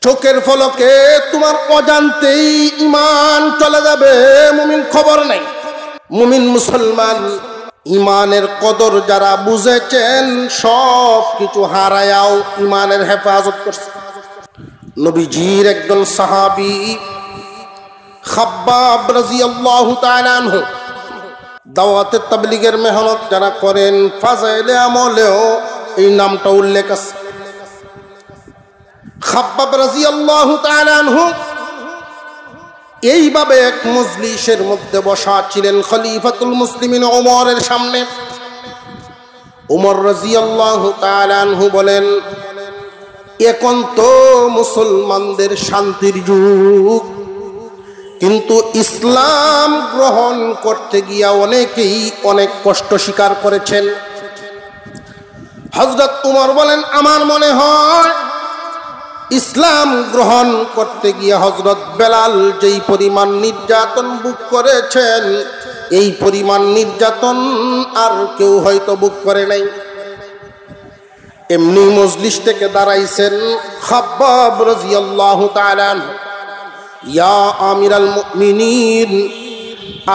চোখের ফলকে তোমার অজান্তেই ঈমান চলে যাবে, মুমিন খবর নাই। মুমিন মুসলমান ঈমানের কদর যারা বুঝেছেন সব কিছু হারায়াও ঈমানের হেফাজত করছে। নবীজির একজন সাহাবী খাব্বাব রাদিয়াল্লাহু তাআলা আনহু দাওয়াতে তাবলীগের মেহনত যারা করেন ফাজাইলে আমলেও এই নামটা উল্লেখ আছে। খাব্বাব রাদিয়াল্লাহু তাআলা আনহু এইভাবে এক মজলিসের মধ্যে বসা ছিলেন খলিফাতুল মুসলিমিন ওমরের সামনে। ওমর রাদিয়াল্লাহু তাআলা আনহু বলেন, এখন তো মুসলমানদের শান্তির যুগ, কিন্তু ইসলাম গ্রহণ করতে গিয়া অনেকেই অনেক কষ্ট স্বীকার করেছেন। হযরত উমর বলেন, আমার মনে হয় ইসলাম গ্রহণ করতে গিয়ে হযরত বেলাল যেই পরিমাণ নির্যাতন ভোগ করেছেন এই পরিমাণ নির্যাতন আর কেউ হয়তো ভোগ করে নাই। এমনি মজলিস থেকে দাঁড়াইছেন খাব্বাব রাদিয়াল্লাহু তাআলা আনহু, ইয়া আমিরাল মুমিনিন,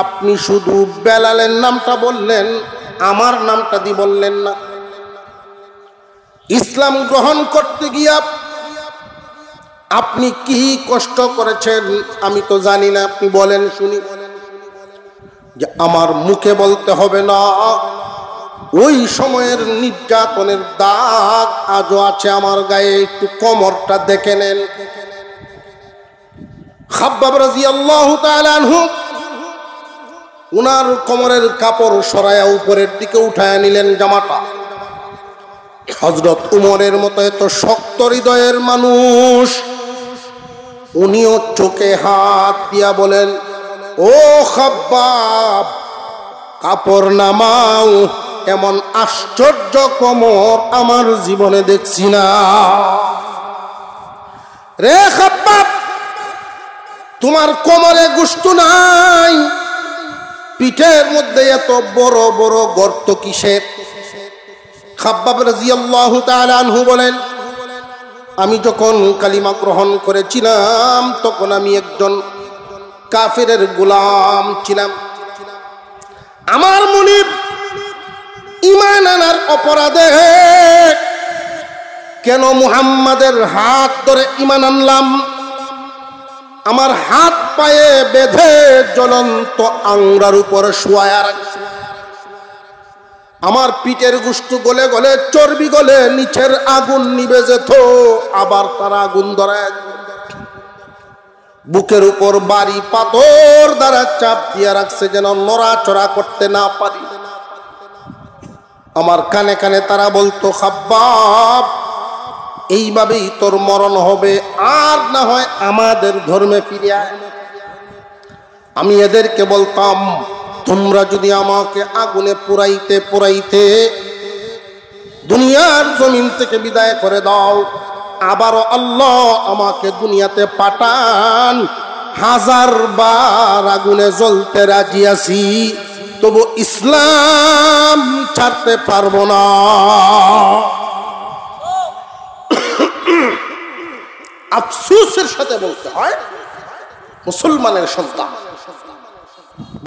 আপনি শুধু বেলালের নামটা বললেন, আমার নামটা দিয়ে বললেন না। ইসলাম গ্রহণ করতে গিয়া আপনি কি কষ্ট করেছেন আমি তো জানি না, আপনি বলেন শুনি। যে আমার মুখে বলতে হবে না, ওই সময়ের নির্যাতনের দাগ আজও আছে আমার গায়ে, একটু কোমরটা দেখে নেন। খাব্বাব রাদিয়াল্লাহু তাআলা আনহু উনার কোমরের কাপড় সরায়া উপরের দিকে উঠায় নিলেন জামাটা। হযরত উমরের মতো এত শক্ত হৃদয়ের মানুষ উনিও চোখে হাত দিয়া বলেন, ও খাব্বাব, কাপড় নামাও, এমন আশ্চর্য কোমর আমার জীবনে দেখছি না। রে খাব্বাব, তোমার কোমরে গোশত নাই, পিঠের মধ্যে এত বড় বড় গর্ত কিসের? খাব্বাব রাদিয়াল্লাহু তাআলা আনহু বলেন, আমি যখন কালিমা গ্রহণ করেছিলাম তখন আমি একজন কাফিরের গোলাম ছিলাম। আমার মনে ঈমান আনার অপরাধে কেন মুহাম্মাদের হাত ধরে ঈমান আনলাম? আমার হাত পায়ে বেঁধে জ্বলন্ত আংরার উপর শোয়ায়া রাখছে। আমার পিঠের গোশত গলে গলে চর্বি গলে নিচের আগুন নিভে যেত, আবার তার আগুন ধরায় বুকের উপর বাড়ি পাথর দ্বারা চাপ দিয়ে রাখছে যেন নড়াচড়া করতে না পারি। আমার কানে কানে তারা বলতো, খাব্বাব, এইভাবেই তোর মরণ হবে, আর না হয় আমাদের ধর্মে ফিরে আয়। আমি এদেরকে বলতাম, তোমরা যদি আমাকে আগুনে পোড়াইতে পোড়াইতে দুনিয়ার জমিন থেকে বিদায় করে দাও, আবারও আল্লাহ আমাকে দুনিয়াতে পাঠান, 1000 বার আগুনে জ্বলতে রাজি আছি, তবু ইসলাম ছাড়তে পারবো না। আফসোসের সাথে বলতে হয়, মুসলমানের সন্তান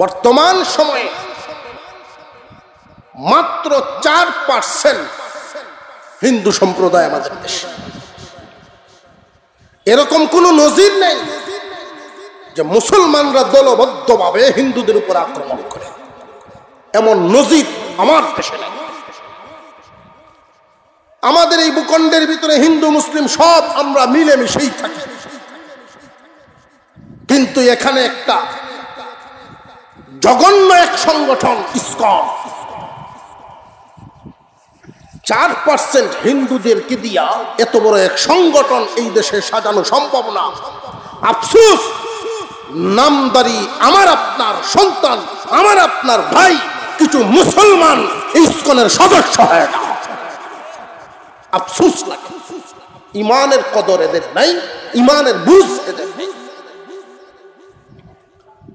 বর্তমান সময়ে মাত্র 4% হিন্দু সম্প্রদায় আমাদের দেশে। এরকম কোন নজির নেই যে মুসলমানরা দলবদ্ধভাবে হিন্দুদের উপর আক্রমণ করে, এমন নজির আমার দেশে নেই। আমাদের এই ভূখণ্ডের ভিতরে হিন্দু মুসলিম সব আমরা মিলেমিশেই থাকি, কিন্তু এখানে একটা জঘন্য এক সংগঠন ইসকন 4% হিন্দুদেরকে দিয়া এত বড় এক সংগঠন এই দেশে সাজানো সম্ভব না। আফসোস, নামদারি আমার আপনার সন্তান, আমার আপনার ভাই কিছু মুসলমান ইসকনের সদস্য হয় না। আফসোস লাগে, ইমানের কদর এদের নাই, ইমানের বুঝ এদের নেই।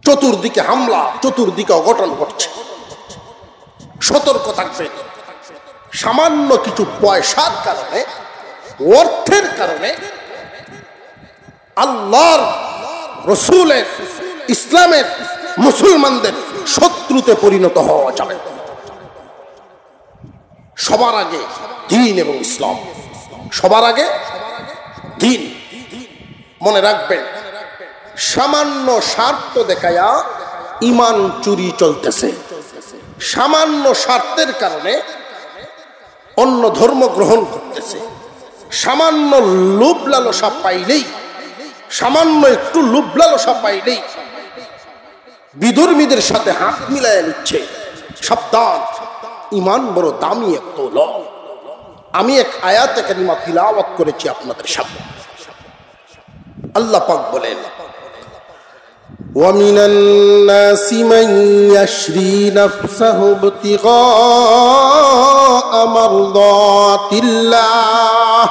চতুর্দিকে হামলা, চতুর্দিকে অঘটন ঘটছে। সতর্ক থাকবে। সামান্য কিছু পয়সার কারণে, অর্থের কারণে আল্লাহর রসুলের ইসলামের মুসলমানদের শত্রুতে পরিণত হওয়া যাবে। সবার আগে দ্বীন এবং ইসলাম, সবার আগে দ্বীন। মনে রাখবেন, সামান্য স্বার্থ দেখায়া ঈমান চুরি চলতেছে। সামান্য স্বার্থের কারণে অন্য ধর্ম গ্রহণ করতেছে। সামান্য লোভ লালসা পাইলেই, সামান্য একটু লোভ লালসা পাইলেই বিধর্মীদের সাথে হাত মিলাইয়া নিচ্ছে। সাবধান, ঈমান বড় দামি এক দৌলত। আমি এক আয়াতে কারিমা তিলাওয়াত করেছি আপনাদের সামনে। আল্লাহ পাক বলেন, وَمِنَ النَّاسِ مَن يَشْرِي نَفْسَهُ ابْتِغَاءَ مَرْضَاتِ اللَّهِ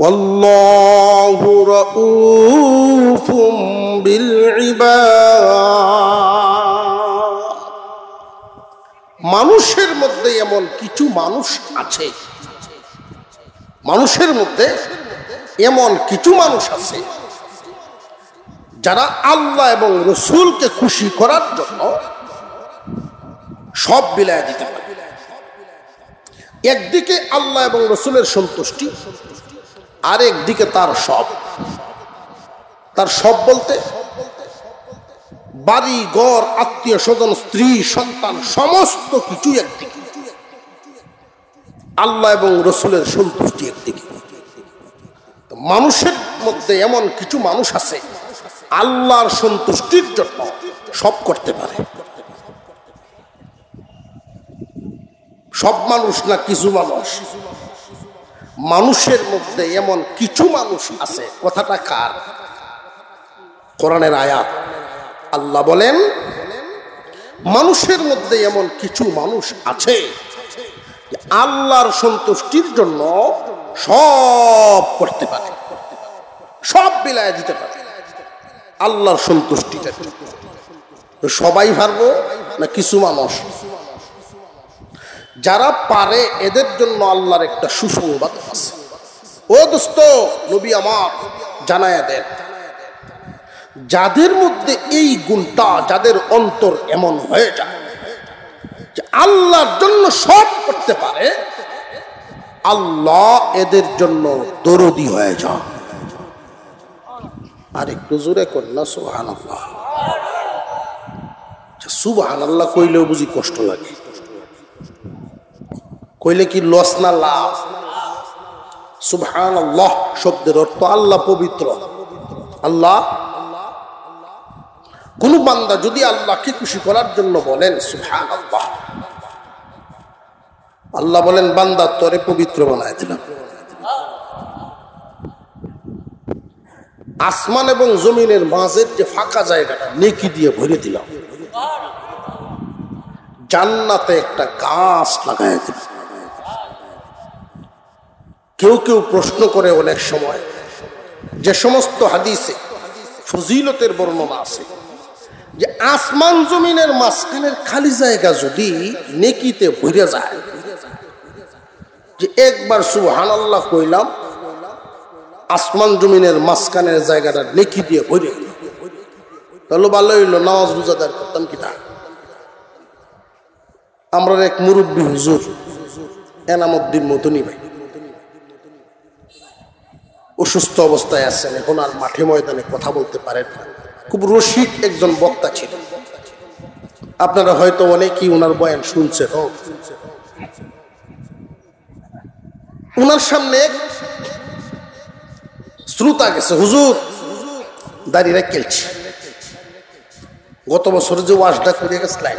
وَاللَّهُ رَءُوفٌ بِالْعِبَادِ। মানুষের মধ্যে এমন কিছু মানুষ আছে, মানুষের মধ্যে এমন কিছু মানুষ আছে যারা আল্লাহ এবং রসুলকে খুশি করার জন্য সব বিলায় দিতে পারে। একদিকে আল্লাহ এবং রসুলের সন্তুষ্টি, আর একদিকে তার সব। তার সব বলতে বাড়ি ঘর, আত্মীয় স্বজন, স্ত্রী সন্তান, সমস্ত কিছু একদিকে, আল্লাহ এবং রসুলের সন্তুষ্টি একদিকে। মানুষের মধ্যে এমন কিছু মানুষ আছে আল্লাহর সন্তুষ্টির জন্য সব করতে পারে। সব মানুষ না, কিছু মানুষ। মানুষের মধ্যে এমন কিছু মানুষ আছে। কথাটা কার? কোরআনের আয়াত। আল্লাহ বলেন, মানুষের মধ্যে এমন কিছু মানুষ আছে আল্লাহর সন্তুষ্টির জন্য সব করতে পারে, সব বিলায় দিতে পারে আল্লাহর সন্তুষ্টিটা। সবাই পারবো না কিছু মানুষ? যারা পারে এদের জন্য আল্লাহর একটা সুসংবাদ আছে। ও দোস্ত, নবী আমার জানায়া দেন, যাদের মধ্যে এই গুণটা, যাদের অন্তর এমন হয়ে যায় যে আল্লাহর জন্য সব করতে পারে, আল্লাহ এদের জন্য দরদি হয়ে যায়। আর একটু জোরে করেন না সুবহানাল্লাহ। সুবহানাল্লাহ কইলেও বুঝি কষ্ট লাগে। কইলে কি লস না লাভ? সুবহানাল্লাহ শব্দের অর্থ আল্লাহ পবিত্র। আল্লাহ, কোন বান্দা যদি আল্লাহকে খুশি করার জন্য বলেন সুবহানাল্লাহ, আল্লাহ বলেন বান্দা তোরে পবিত্র বানায় দিলাম। আসমান এবং জমিনের মাঝের যে ফাঁকা জায়গাটা নেকি দিয়ে ভরে দিলাম। জান্নাতে একটা গাছ লাগায় দিলাম। কেউ কেউ প্রশ্ন করে অনেক সময়, যে সমস্ত হাদিসে ফজিলতের বর্ণনা আছে যে আসমান জমিনের মাঝখানের খালি জায়গা যদি নেকিতে ভরে যায়, যে একবার সুবহানাল্লাহ কইলাম, আসমান জমিনের মাঝখানের জায়গাটা নেকি দিয়ে ভরে, তাহলে ভালো হইল, নামাজ রোজাদার করতাম কিনা। আমরা এক মুরব্বী হুজুর এনামুদ্দিন মদনী ভাই অসুস্থ অবস্থায় আছেন, এখন আর মাঠে ময়দানে কথা বলতে পারেন না। খুব রসিক একজন বক্তা ছিলেন, আপনারা হয়তো অনেকেই ওনার বয়ান শুনছেন। ওনার সামনে শ্রোতা গেছে, হুজুর দাঁড়িয়ে খেলছে, গত বছর যে ওয়াজটা করে গেছিলেন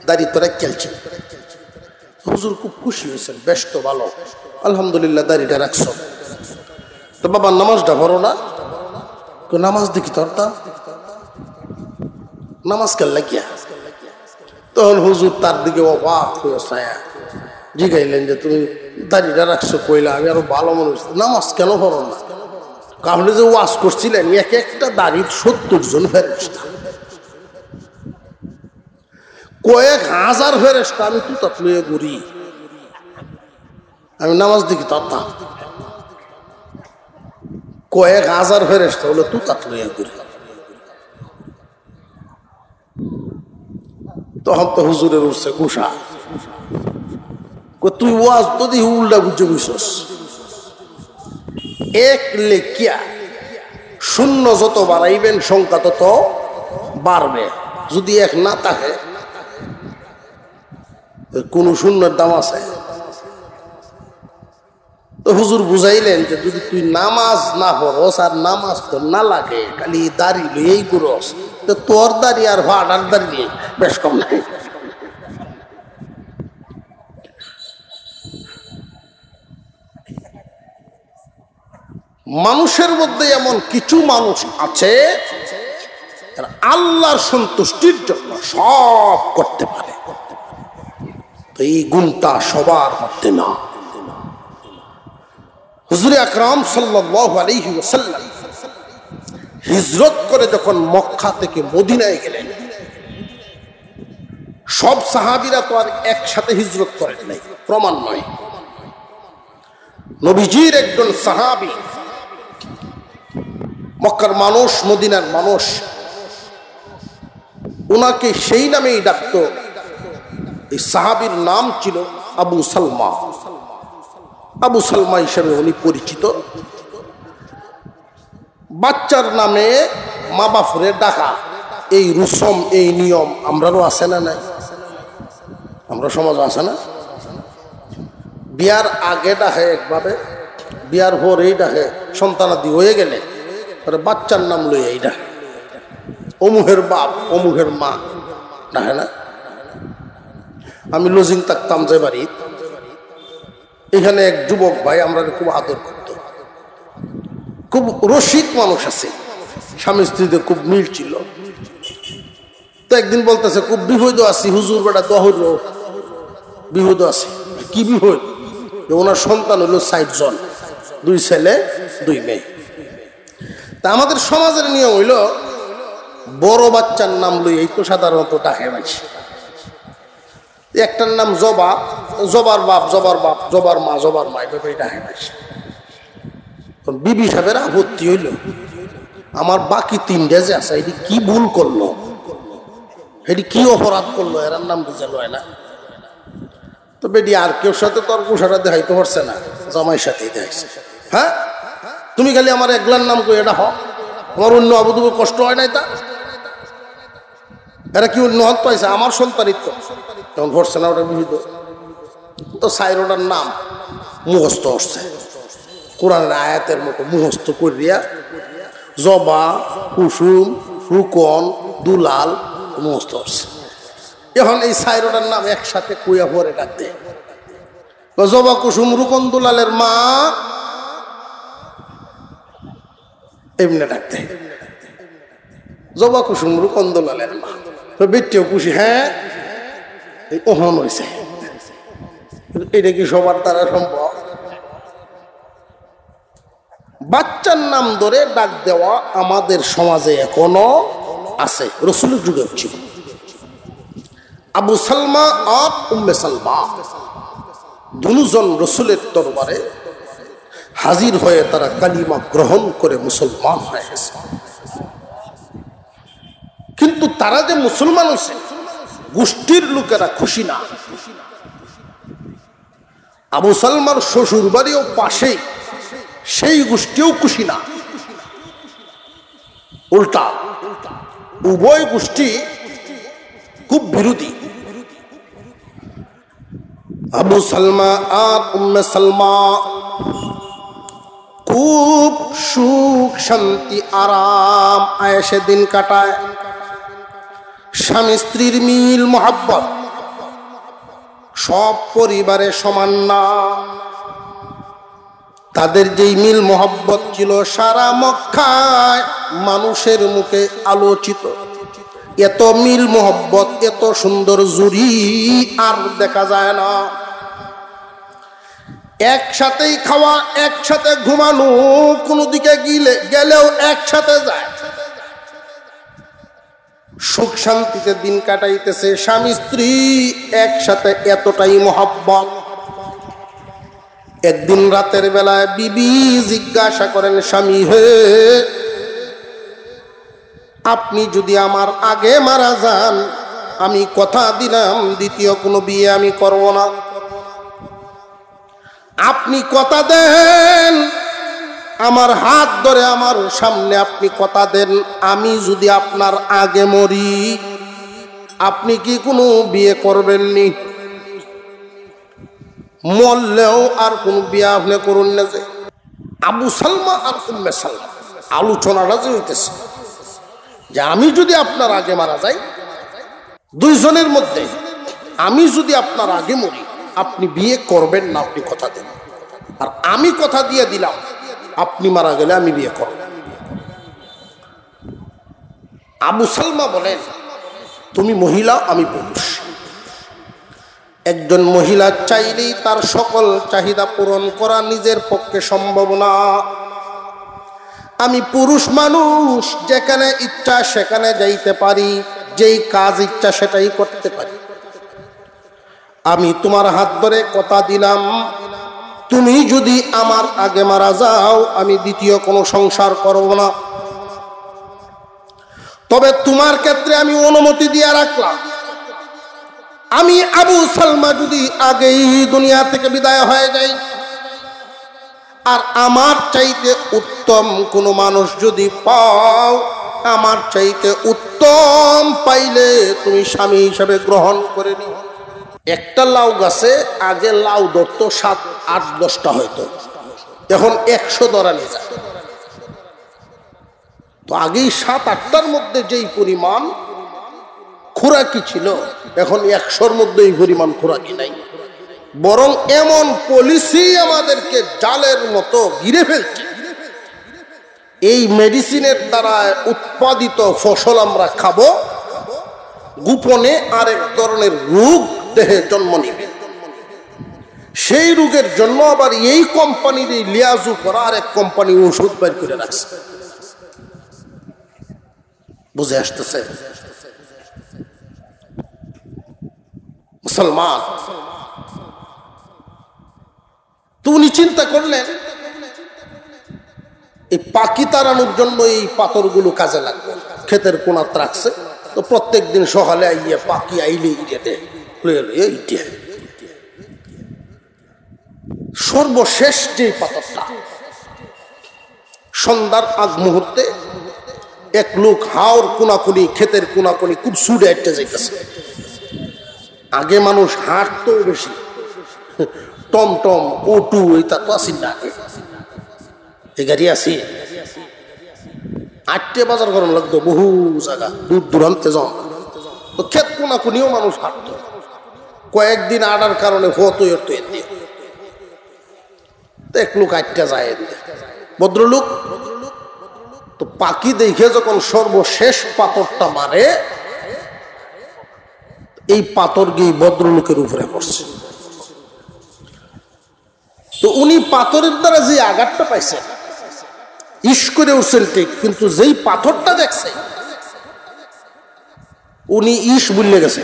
দাঁড়িয়ে তোরা খেলছে। হুজুর খুব খুশি হয়েছেন, বেশ তো ভালো, আলহামদুলিল্লাহ দাঁড়িয়েটা রাখছ, তো বাবা নামাজটা ভরো না? নামাজ দেখি তোরটা নামাজ কেন লাগিয়া? তখন হুজুর তার দিকে অবাক হয়ে ছায়া জিগাইলেন যে তুমি দাঁড়িয়েটা রাখছো কইলা, আমি আরো ভালো মনে হচ্ছে, নামাজ কেন ভরো না? কারণ যে ওয়াজ করছিলেন এক একটা দাঁড়িয়ে 70 জন ফেরেশতা, কয়েক হাজার ফেরেশতা, আমি তো তাত লইয়া ঘুরি, আমি নামাজ দেখি তার। কয়েক হাজার ফেরেশতা হলো তুতাত লইয়া ঘুরে। তখন তো হুজুরের উঠছে গুসা, তুই ওয়াজ তো দেখি উল্টা বুঝে বুঝছস। এক লেখিয়া শূন্য যত বাড়াইবেন সংখ্যা তত বাড়বে, যদি এক না থাকে কোন শূন্যের দাম আছে? তো হুজুর বুঝাইলেন যে যদি তুই নামাজ না পড়স আর নামাজ তো না লাগে, খালি দাড়ি লইয়েই করস, তো তোর দাড়ি আর ভাড়ার দাড়ি বেশ কম নাই। মানুষের মধ্যে এমন কিছু মানুষ আছে আল্লাহর সন্তুষ্টির জন্য সব করতে পারে, তো এই গুণটা সবার মধ্যে না। হুজুর আকরাম সাল্লাল্লাহু আলাইহি ওয়াসাল্লাম হিজরত করে যখন মক্কা থেকে মদিনায় গেলেন, সব সাহাবীরা তো আর একসাথে হিজরত করেন নাই, প্রমাণ নয়। নবীজির একজন সাহাবী, মক্কার মানুষ, মদিনার মানুষ ওনাকে সেই নামেই ডাকতো। এই সাহাবীর নাম ছিল আবু সালমা। আবু সালমা হিসেবে উনি পরিচিত। বাচ্চার নামে মা বাপরে ডাকা, এই রুসম, এই নিয়ম আমরারও আছে না নাই? আমরা সমাজ আছে না? বিয়ার আগে ডাকে একভাবে, বিয়ার পরেই ডাকে, সন্তানাদি হয়ে গেলে বাচ্চার নাম লই এই ডাকে, অমুহের বাপ অমুহের মা ডাকে না? আমি লজিং থাকতাম যে বাড়ি, এখানে এক যুবক ভাই আমরা খুব আদর করত, খুব রসিক মানুষ আছে, স্বামী স্ত্রীতে খুব মিল ছিল। তো একদিন বলতেছে খুব বিপদ আছি হুজুর, বেটা দহর বিপদ আছে। কি বিপদ? ওনার সন্তান হইল ৬০ জন, 2 ছেলে 2 মেয়ে। তা আমাদের সমাজের নিয়ম হইল বড় বাচ্চার নাম লই এই তো সাধারণত ডাকে মাইছে। একটার নাম জবা, জবার বাপ জবার বাপ, জবার মা জবার মা, এভাবে ডাকে মাইছে। বিবি সাহেবের আপত্তি হইল, আমার বাকি 3টা যে আছে এটি কি ভুল করলো, এটি কি অপরাধ করলো, এর নাম বুঝে লয় না। তো বেটি আর কেউ সাথে তোর কুষাটা দেখাইতে পারছে না, জামাইয়ের সাথেই দেখাইছে। হ্যাঁ, তুমি খালি আমার একলার নাম কই এটা হোক, আমার অন্য আবুদুবু কষ্ট হয় নাই? তা এরা কি অন্য হক পাইছে? আমার সন্তানিত্ব তখন ভরছে না, ওটা বিহিত। তো সাইরোটার নাম মুখস্থ হচ্ছে, কোরআনের আয়াতের মতো মুখস্থ করিয়া জবা, কুসুম, রুকন, দুলাল মুখস্থ হচ্ছে। এখন এই সাইরোটার নাম একসাথে কুয়া পরে ডাকতে, জবা, কুসুম, রুকন, দুলালের মা এমনি ডাকতে, জবা, কুসুম, রুকন, দুলালের মা। তো বেটিও খুশি, হ্যাঁ এই ওহন হয়েছে। এটা কি সবার দ্বারা সম্ভব? বাচ্চার নাম ধরে ডাক দেওয়া আমাদের সমাজে এখনো আছে, রসুলের যুগে ছিল। আবু সালমা আর উম্মে সালমা দুজন রসুলের দরবারে হাজির হয়ে তারা কালিমা গ্রহণ করে মুসলমান হয়ে গেছে। কিন্তু তারা যে মুসলমান হয়েছে গোষ্ঠীর লোকেরা খুশি না। আবু সালমার শ্বশুর বাড়িও পাশেই, সেই গোষ্ঠীও খুশি না। উল্টা উভয় গোষ্ঠী খুব বিরোধী। আবু সালমা আর উম্মে সালমা খুব সুখ শান্তি আরাম আয়েশে দিন কাটায়। স্বামী স্ত্রীর মিল মোহাব্বত সব পরিবারে সমান না। তাদের যেই মিল মোহাব্বত ছিল সারা মক্কায় মানুষের মুখে আলোচিত। এত মিল মোহাব্বত, এত সুন্দর জুড়ি আর দেখা যায় না। একসাথেই খাওয়া, একসাথে ঘুমানো, কোনো দিকে গেলেও একসাথে যায়, সুখ শান্তিতে দিন কাটাইতেছে স্বামী স্ত্রী একসাথে, এতটাই মোহাব্বত। একদিন রাতের বেলায় বিবি জিজ্ঞাসা করেন স্বামী, হে, আপনি যদি আমার আগে মারা যান, আমি কথা দিলাম দ্বিতীয় কোনো বিয়ে আমি করব না। আপনি কথা দেন, আমার হাত ধরে আমার সামনে আপনি কথা দেন, আমি যদি আপনার আগে মরি, আপনি কি কোনো বিয়ে করবেননি? মরলেও আর কোন বিয়ে আপনি করুন না। যে আবু সালমা আর উম্মে সালমা আলোচনাটা যে হইতেছে যে আমি যদি আপনার আগে মারা যাই, দুইজনের মধ্যে আমি যদি আপনার আগে মরি, আপনি বিয়ে করবেন না, আপনি কথা দেন। আর আমি কথা দিয়ে দিলাম, আপনি মারা গেলে আমি বিয়ে করব। আবু সালমা বলেন, তুমি মহিলা, আমি পুরুষ। একজন মহিলা চাইলেই তার সকল চাহিদা পূরণ করা নিজের পক্ষে সম্ভব না। আমি পুরুষ মানুষ, যেখানে ইচ্ছা সেখানে যাইতে পারি, যেই কাজ ইচ্ছা সেটাই করতে পারি। আমি তোমার হাত ধরে কথা দিলাম, তুমি যদি আমার আগে মারা যাও, আমি দ্বিতীয় কোনো সংসার করব না। তবে তোমার ক্ষেত্রে আমি অনুমতি দিয়ে রাখলাম, আমি আবু সালমা যদি আগেই দুনিয়া থেকে বিদায় হয়ে যাই, আর আমার চাইতে উত্তম কোনো মানুষ যদি পাও, আমার চাইতে উত্তম পাইলে তুমি স্বামী হিসাবে গ্রহণ করে নিও। একটা লাউ গাছে আগে লাউ ধরতো 7, 8, 10টা হয়তো, এখন 100 ধরা নিয়ে যায়। তো আগেই 7, 8টার মধ্যে যেই পরিমাণ খোরাকি ছিল, এখন 100-র মধ্যে এই পরিমাণ খোরাকি নাই। বরং এমন পলিসি আমাদেরকে জালের মতো ঘিরে ফেলছে, এই মেডিসিনের দ্বারা উৎপাদিত ফসল আমরা খাবো, গোপনে আরেক ধরনের রোগ দেহে জন্ম নিবে। সেই রোগের জন্য আবার এই কোম্পানির এই লিয়াজু করা আরেক কোম্পানি ওষুধ বের করে রাখছে। বুঝে আসতেছে? মুসলমান তো উনি চিন্তা করলেন, এই পাখি তাড়ানোর জন্য এই পাথরগুলো কাজে লাগবে। ক্ষেতের কোনাত রাখছে, তো প্রত্যেক দিন সকালে আইয়ে পাখি আইলে সর্বশেষ যে পাথরটা, সন্ধ্যার আগ মুহূর্তে এক লোক হাওর কোনাকুনি, ক্ষেতের কোনাকুনি খুব সুডে একটা যাইতেছে। আগে মানুষ হাঁটতো বেশি, টমটম অটো এটা তো আসি না, এই গাড়ি আসি, 8টে বাজার গরম লাগতো, বহু জায়গা দূর দূরান্তে যাও। তো ক্ষেত কোনাকুনিও মানুষ হাঁটতো, কয়েকদিন আড়ার কারণে হতো এক লোক 8টা যায়, ভদ্রলোক তো পাখি দেখে যখন সর্বশেষ পাথরটা মারে, এই পাথর গিয়ে ভদ্রলোকের উপরে পড়ছে। তো উনি পাথরের দ্বারা যে আঘাতটা পাইছে, ইস করে উঠছেন ঠিক, কিন্তু যেই পাথরটা দেখছে উনি ইস বুঝলে গেছে,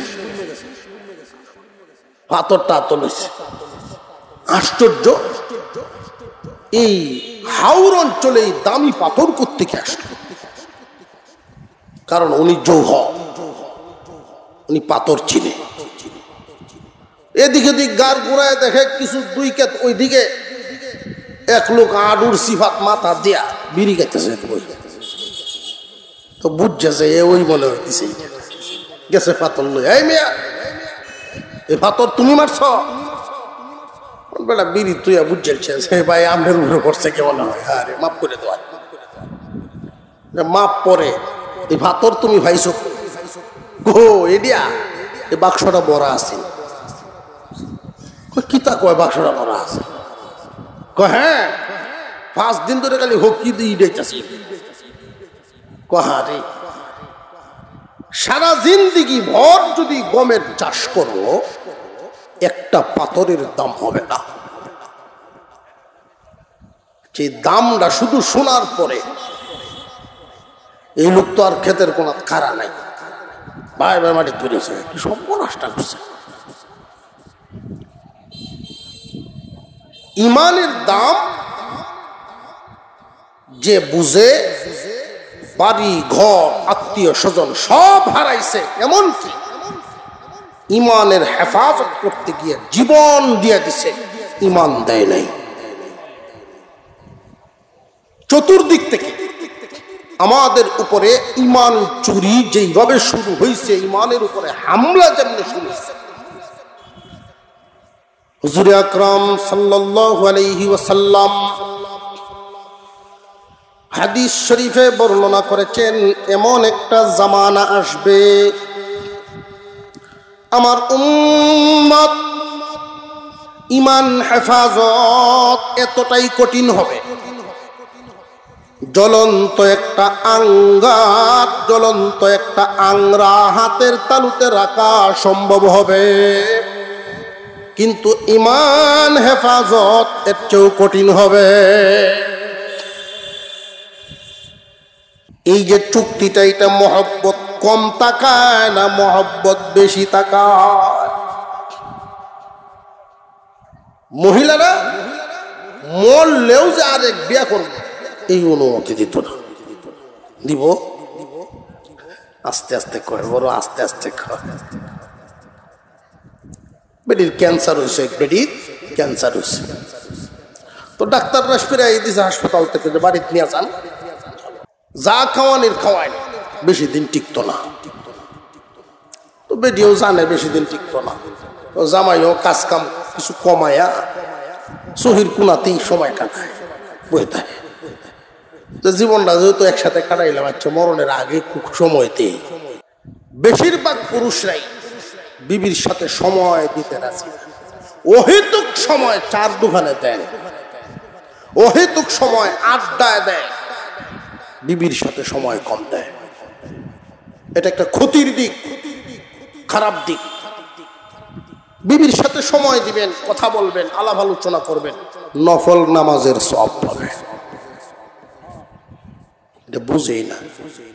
পাথরটা আতলেছে। আশ্চর্য, এই হাওর অঞ্চলে এই দামি পাথর কোত্থেকে আসলো? কারণ উনি জৌহ, উনি পাথর চিনে। এদিকে দিক গার গোড়ায় দেখে কিছু 2 ক্ষেত, ওইদিকে এক লোক আডুর সিফাত মাথা দিয়া বিড়ি খাইতেছে। তো বুঝছে এ ওই বলে হইতেছে, গেছে পাথর লই। এই মিয়া, এই পাথর তুমি মারছ? বেটা বিড়ি তুই বুঝছে ভাই, আমনের উপরে পড়ছে কেমন হয়, আরে মাফ করে দেওয়া, মাপ পরে এই পাথর তুমি ভাইছো গো এডিয়া, এই বাক্সটা বড়া আছে। কিতা কয় বাক্সটা বড়া আছে? হ্যাঁ, 5 দিন ধরে খালি হকি দিয়ে যাইতেছি। রে, সারা জিন্দিগি ভর যদি গমের চাষ করো, একটা পাথরের দাম হবে না। যে দামটা শুধু শোনার পরে, এই লোক তো আর ক্ষেতের কোন খাড়া নাই, ভাই ভাই মাটি তুলেছে, কি সব নষ্ট করছে। ইমানের দাম যে বুঝে বাড়ি ঘর আত্মীয় স্বজন সব হারাইছে, এমনকি ইমানের হেফাজত করতে গিয়ে জীবন দিয়ে দিছে, ইমান দেয় নাই। চতুর্দিক থেকে আমাদের উপরে ইমান চুরি যেইভাবে শুরু হয়েছে, ইমানের উপরে হামলা যেমন শুরু হয়েছে। হুজুর আকরাম সাল্লাল্লাহু আলাইহি ওয়াসাল্লাম হাদিস শরীফে বর্ণনা করেছেন, এমন একটা জামানা আসবে আমার উম্মত ইমান হেফাজত এতটাই কঠিন হবে, জ্বলন্ত একটা আঙ্গার, জ্বলন্ত একটা আংরা হাতের তালুতে রাখা সম্ভব হবে, কিন্তু ইমান হেফাজত এর চেয়েও কঠিন হবে। এই যে চুক্তিটা, এটা মহব্বত কম তাকায় না মহব্বত বেশি তাকায়? মহিলারা মরলেও যে আরেক বিয়া করবে এই অনুমতি দিত না। দিব আস্তে আস্তে কয়, বড় আস্তে আস্তে কয়। বেডির ক্যান্সার হয়েছে, বেডির ক্যান্সার হয়েছে, তো ডাক্তাররা ফিরাই দিয়েছে হাসপাতাল থেকে যে বাড়িতে নিয়ে যান, যা খাওয়ানির খাওয়ায় বেশি দিন টিকতো না। তো বেডিও জানে বেশি দিন টিকতো না, তো জামাইও কাজ কাম কিছু কমায়া সহির কুনাতেই সময় কাটায়, বই থাকে। তো জীবনটা যেহেতু একসাথে কাটাইলাম, আচ্ছা মরণের আগে খুব সময়তে বেশিরভাগ পুরুষরাই বিবির সাথে সময় দিতে রাজি। অহেতুক সময় চার দোকানে দেয়, অহেতুক সময় আড্ডায় দেয়, বিবির সাথে সময় কম দেয়। এটা একটা ক্ষতির দিক, খারাপ দিক। বিবির সাথে সময় দিবেন, কথা বলবেন, আলাপ আলোচনা করবেন, নফল নামাজের সওয়াব পাবেন। এটা বুঝেই না,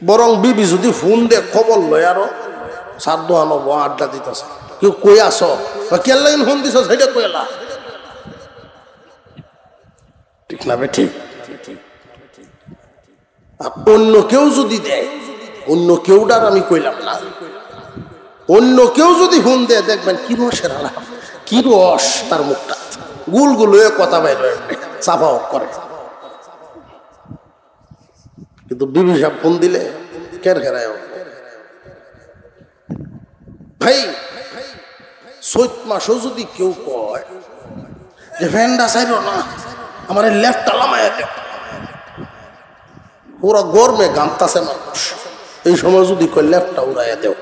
বরং বিবি যদি ফোন দে খবর লয়, আরো সাধ্য আনব আড্ডা দিতেছে, কেউ কই আসো বা কেল্লাইন ফোন দিছ সেটা কইলা, ঠিক না বে? ঠিক। আর অন্য কেউ যদি দেয়, অন্য কেউটার আমি কইলাম না, অন্য কেউ যদি ফোন দেয় দেখবেন কি রসের আলাপ, কি রস, তার মুখটা গুলগুল হয়ে কথা বাইরে চাপাও করে। কিন্তু বিবি সাহেব ফোন দিলে কের খেরায় ভাই। চৈত মাসও যদি কেউ কয় যে ফ্যানটা চাইল না, আমার লেফট লামায় দেব, পুরো গরমে গামতাছে মানুষ, এই সময় যদি কয় লেফটটা উড়াইয়া দেও,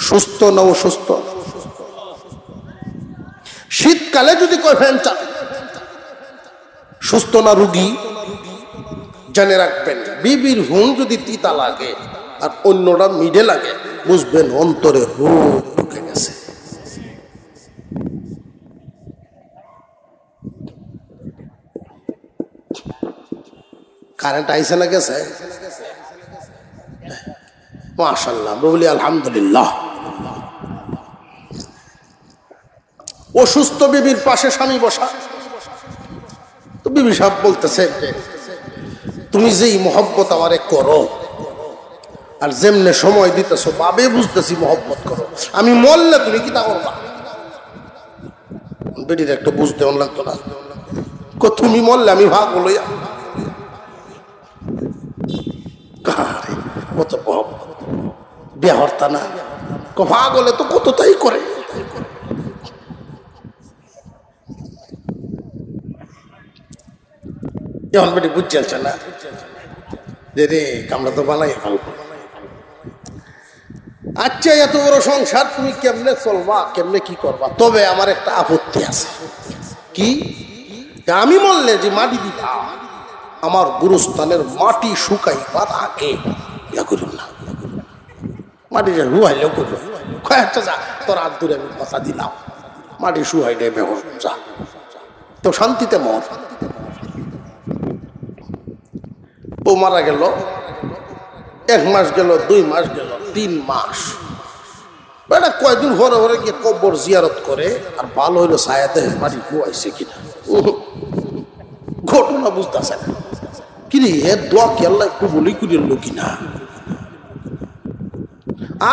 সুস্থ না অসুস্থ? শীতকালে যদি কয় ফ্যান চাল, সুস্থ না রুগী? জেনে রাখবেন, বিবির হুন যদি তিতা লাগে আর অন্যটা মিডে লাগে, বুঝবেন অন্তরে রোগ ঢুকে গেছে। কারেন্ট আইসে না গেছে? মাশাআল্লাহ, বলি আলহামদুলিল্লাহ। অসুস্থ বিবির পাশে স্বামী বসা, তো বিবি সাহেব বলতেছে, তুমি যেই মহব্বত আমারে করো আর যেমনে সময় দিতেছো, বাবে বুঝতেছি মহব্বত করো, আমি মরলে তুমি কি তা করবা? বেটির একটা বুঝতে লাগতো না, তুমি মরলে আমি ভাগ লইয়া, কত মহব্বত, বিয়া হরতা না, ভাগ হলে তো কত তাই করে। এখন বেটি বুঝছে না যে রে কামড়া তো বানাই ফেলবো। আচ্ছা, এত বড় সংসার তুমি কেমনে চলবা, কেমনে কি করবা? তবে আমার একটা আপত্তি আছে। কি? আমি বললে যে মাটি দিবা, আমার গুরুস্থানের মাটি শুকাইবার আগে ইয়া করুন না, মাটি শুহাইলেও করবো। আচ্ছা যা, তোর হাত ধরে আমি কথা দিলাম, মাটি শুহাইলে বেহর যা, তো শান্তিতে মর। ও মারা গেল, 1 মাস গেল, 2 মাস গেল, 3 মাস, বেটা কয়দিন ঘরে ঘরে গিয়ে কবর জিয়ারত করে, আর ভালো হইলো ছায়া দেহে মাটি হুয়াইছে কিনা। ঘটনা বুঝতেছে না কিরে এর দোয়া কি আল্লাহ একটু বলি করিল কিনা।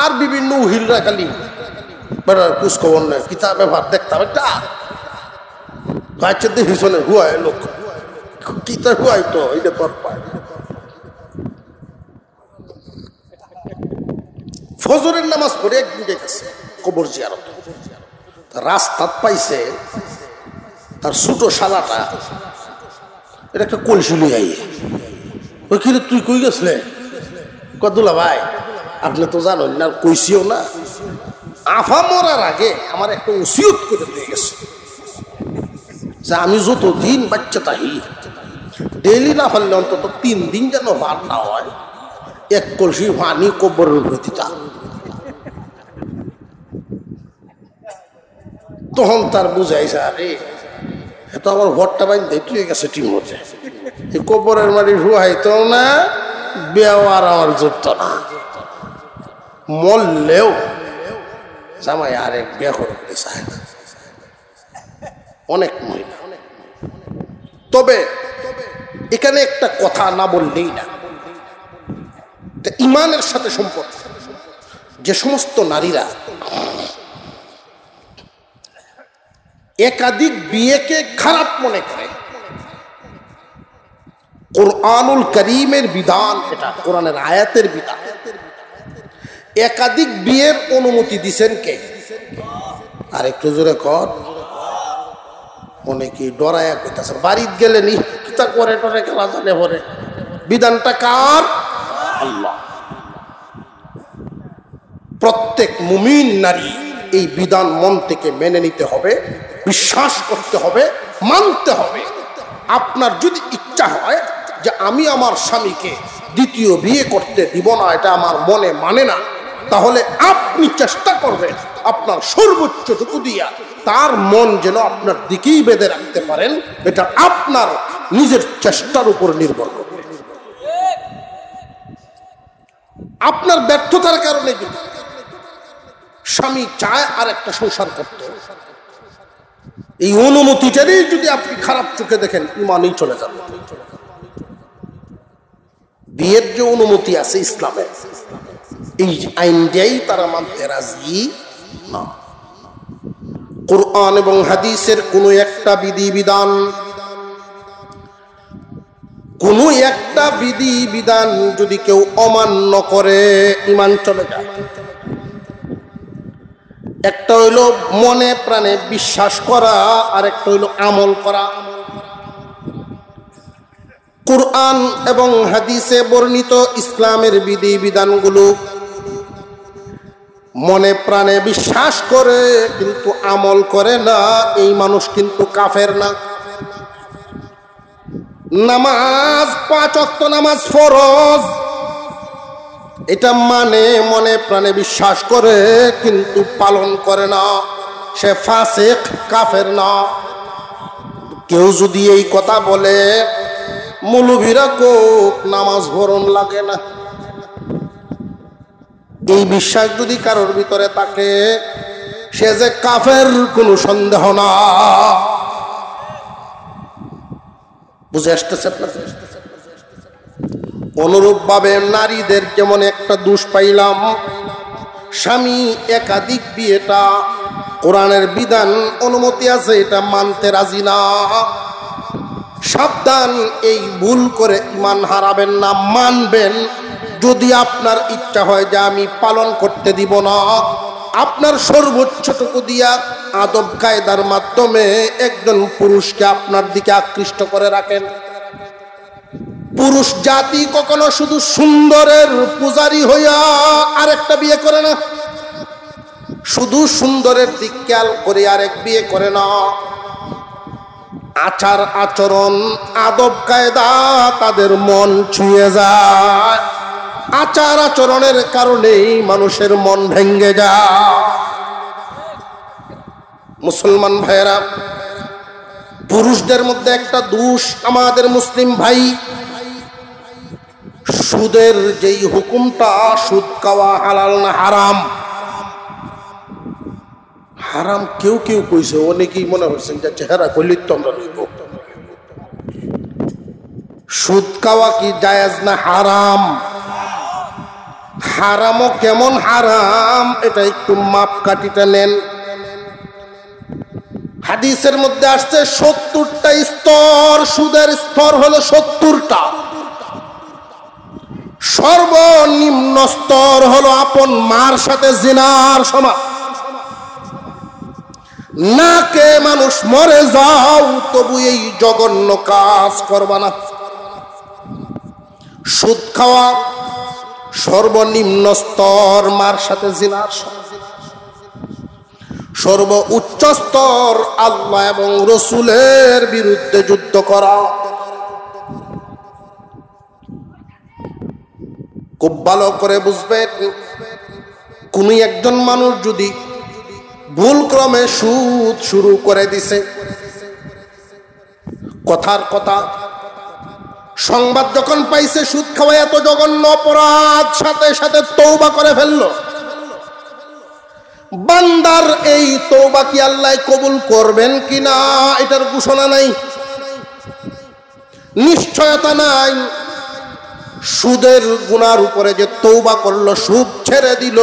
আর বিভিন্ন উহিলরা খালি বেড়ার কুচ খবর নেই কিতাব ব্যবহার দেখতাম একটা বাচ্চা দেখিস হুয়ায় লোক কিতাব হুয়াই তো এটা তোর পায়। ফজরের নামাজ পড়ে একদিন গেছে কবর জিয়ারত, রাস্তাত পাইছে তার ছোট শালাটা এটা একটা কলসি লিয়ে আইয়ে ওই কিরে তুই কই গেছলে কদুলা ভাই আপনি তো জানেন না কইছিও না আফা মরার আগে আমার একটা ওসিয়ত করে দিয়ে গেছে যে আমি যতদিন বাচ্চা তাহি ডেইলি না পারলে অন্তত 3 দিন যেন ভাত না হয় এক কলসি পানি কবরের উপরে দিতা। তখন তার বুঝাইছে আরে এত আমার ঘরটা বাইন্দে তুই গেছে ঠিক মতো এই কবরের মাটি হুয়াইতো না বেওয়ার আমার যুক্ত না মরলেও জামাই আরেক বিয়া করতে চায় না অনেক মহিলা। তবে এখানে একটা কথা না বললেই না, ইমানের সাথে সম্পর্ক যে সমস্ত নারীরা একাধিক বিয়েকে খারাপ মনে করে, কোরআনুল কারীমের বিধান, এটা কোরআনের আয়াতের বিধান, একাধিক বিয়ের অনুমতি দিছেন কে? আর একটু জোরে কর। অনেকেই ডরায়া কইতাছে বাড়িত গেলে নি কিতা করে টরে খেলা জানে পরে বিধানটা কার? আল্লাহ। প্রত্যেক মুমিন নারী এই বিধান মন থেকে মেনে নিতে হবে, বিশ্বাস করতে হবে, মানতে হবে। আপনার যদি ইচ্ছা হয় যে আমি আমার স্বামীকে দ্বিতীয় বিয়ে করতে দিব না, এটা আমার মনে মানে না, তাহলে আপনি চেষ্টা করবেন আপনার সর্বোচ্চটুকু দিয়া তার মন যেন আপনার দিকেই বেঁধে রাখতে পারেন। এটা আপনার নিজের চেষ্টার উপর নির্ভর করবে। আপনার ব্যর্থতার কারণে যদি স্বামী চায় আর একটা সংসার করতে, এই অনুমতিটারই যদি আপনি খারাপ চোখে দেখেন, ইমানই চলে যাবে। বিয়ের যে অনুমতি আছে ইসলামে, এই আইনটাই তারা মানতে রাজি না। কোরআন এবং হাদিসের কোনো একটা বিধিবিধান, কোনো একটা বিধিবিধান যদি কেউ অমান্য করে, ইমান চলে যায়। একটা হইল মনে প্রাণে বিশ্বাস করা, আর একটা হইল আমল করা। কোরআন এবং হাদিসে বর্ণিত ইসলামের বিধিবিধানগুলো মনে প্রাণে বিশ্বাস করে কিন্তু আমল করে না, এই মানুষ কিন্তু কাফের না। নামাজ 5 ওয়াক্ত নামাজ ফরজ, এটা মানে মনে প্রাণে বিশ্বাস করে কিন্তু পালন করে না, সে ফাসিক, কাফের না। কেউ যদি এই কথা বলে মৌলভীরা কোক নামাজ ভরণ লাগে না, এই বিশ্বাস যদি কারোর ভিতরে থাকে, সে যে কাফের কোনো সন্দেহ না। বুঝে আসতেছে আপনার? অনুরূপ ভাবে নারীদের যেমন একটা দোষ পাইলাম, স্বামী একাধিক বিয়েটা কোরআনের বিধান অনুমতি আছে, এটা মানতে রাজি না। সাবধান, এই ভুল করে ইমান হারাবেন না, মানবেন। যদি আপনার ইচ্ছা হয় যে আমি পালন করতে দিব না, আপনার সর্বোচ্চটুকু দিয়া আদব কায়দার মাধ্যমে একজন পুরুষকে আপনার দিকে আকৃষ্ট করে রাখেন। পুরুষ জাতি কখনো শুধু সুন্দরের পূজারী হইয়া আরেকটা বিয়ে করে না, শুধু সুন্দরের দিক খেয়াল করে আরেক বিয়ে করে না। আচার আচরণ, আদব কায়দা তাদের মন ছুঁয়ে যায়। আচার আচরণের কারণেই মানুষের মন ভেঙে যায়। মুসলমান ভাইয়েরা, পুরুষদের মধ্যে একটা দোষ, আমাদের মুসলিম ভাই সুদের যেই হুকুমটা, সুদ খাওয়া হালাল না হারাম? হারাম কেউ কেউ কইছে, অনেকেই মনে করছেন যে চেহারা কইলে তো আমরা লইব। সুদ খাওয়া কি জায়েজ না হারাম? হারামও কেমন হারাম এটা একটু মাপকাঠিটা নেন। হাদিসের মধ্যে আসছে 70টা স্তর, সুদের স্তর হলো 70টা। সর্বনিম্ন স্তর হলো আপন মার সাথে জিনার সমান। না কে মানুষ মরে যাও তবু এই জঘন্য কাজ করবা না। সুদ খাওয়া সর্বনিম্ন স্তর, মার সাথে জিনার সমান। সর্ব উচ্চ স্তর আল্লাহ এবং রসুলের বিরুদ্ধে যুদ্ধ করা। খুব ভালো করে বুঝবেন, কোন একজন মানুষ যদি ভুল ক্রমে সুদ শুরু করে দিছে, কথার কথা সংবাদ যখন পাইছে সুদ খাওয়া এত জঘন্য অপরাধ, সাথে সাথে তওবা করে ফেললো। বান্দার এই তওবা কি আল্লাহ কবুল করবেন কিনা এটার ঘোষণা নাই, নিশ্চয়তা নাই। সুদের গুনার উপরে যে তওবা করলো, সুদ ছেড়ে দিল,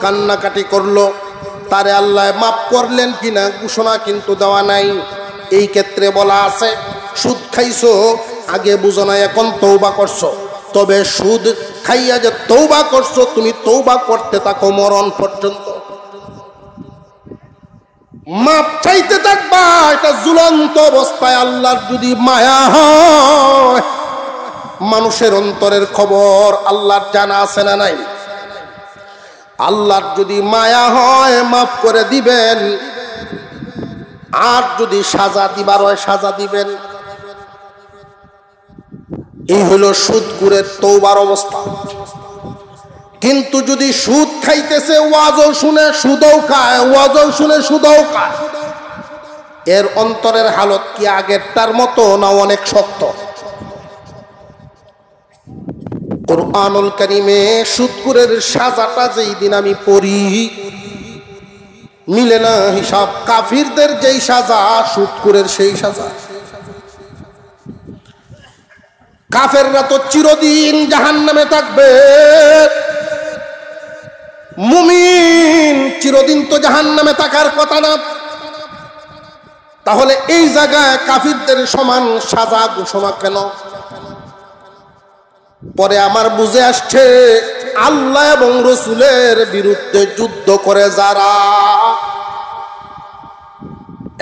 কান্নাকাটি করলো, তারে আল্লাহ মাফ করলেন কিনা ঘোষণা কিন্তু দেওয়া নাই। এই ক্ষেত্রে বলা আছে সুদ খাইছো আগে বুঝো না, এখন তওবা করছো। তবে সুদ খাইয়া যে তওবা করছো, তুমি তওবা করতে থাকো মরণ পর্যন্ত, মাপ চাইতে থাকবা। এটা ঝুলন্ত অবস্থায় আল্লাহর যদি মায়া হয়, মানুষের অন্তরের খবর আল্লাহর জানা আছে না নাই? আল্লাহর যদি মায়া হয় মাফ করে দিবেন, আর যদি সাজা দিবার হয় সাজা দিবেন। এই হলো সুদখোরের তওবার অবস্থা। কিন্তু যদি সুদ খাইতেছে, ওয়াজও শুনে সুদও খায়, ওয়াজও শুনে সুদও খায়, এর অন্তরের হালত কি আগেরটার মতো না অনেক শক্ত? কুরআনুল কারীমে সুদখোরের সাজাটা যেই দিন আমি পড়ি মিলে না হিসাব। কাফিরদের যেই সাজা, সুদখোরের সেই সাজা। কাফেররা তো চিরদিন জাহান্নামে থাকবে, মুমিন চিরদিন তো জাহান্নামে থাকার কথা না। তাহলে এই জায়গায় কাফিরদের সমান সাজা ঘোষণা কেন? পরে আমার বুঝে আসছে, আল্লাহ এবং রসুলের বিরুদ্ধে যুদ্ধ করে যারা,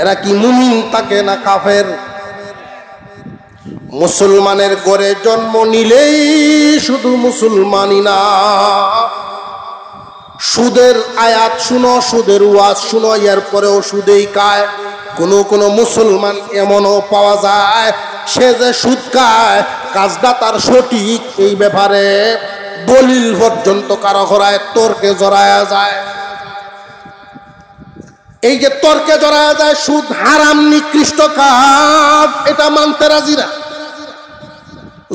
এরা কি মুমিন থাকে না কাফের? মুসলমানের ঘরে জন্ম নিলেই শুধু মুসলমানই না, সুদের আয়াত শুনো, সুদের ওয়াজ শুনো, এর পরেও সুদেই খায়। কোন মুসলমান এমনও পাওয়া যায় সে যে সুদ খায় কাজটা তার সঠিক, এই ব্যাপারে দলিল পর্যন্ত কারো ঘরায় তর্কে জড়ায়া যায়। এই যে তর্কে জড়ায়া যায়, সুদ হারাম নিকৃষ্ট কাজ, এটা মানতে রাজি না।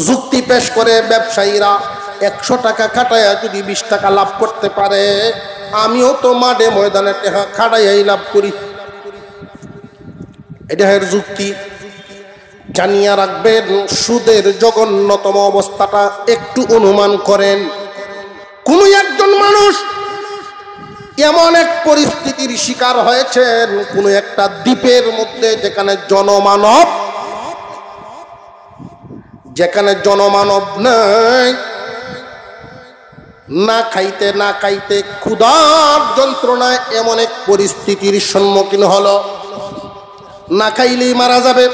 যুক্তি পেশ করে ব্যবসায়ীরা 100 টাকা খাটাইয়া যদি 20 টাকা লাভ করতে পারে, আমিও তো মাঠে ময়দানে টাকা খাটাইয়াই লাভ করি, এটা এর যুক্তি। জানিয়া রাখবেন, সুদের জঘন্যতম অবস্থাটা একটু অনুমান করেন। কোন একজন মানুষ এমন এক পরিস্থিতির শিকার হয়েছেন, কোন একটা দ্বীপের মধ্যে যেখানে জনমানব নাই, না খাইতে না খাইতে ক্ষুধার যন্ত্রণায় এমন এক পরিস্থিতির সম্মুখীন হলো, না খাইলেই মারা যাবে,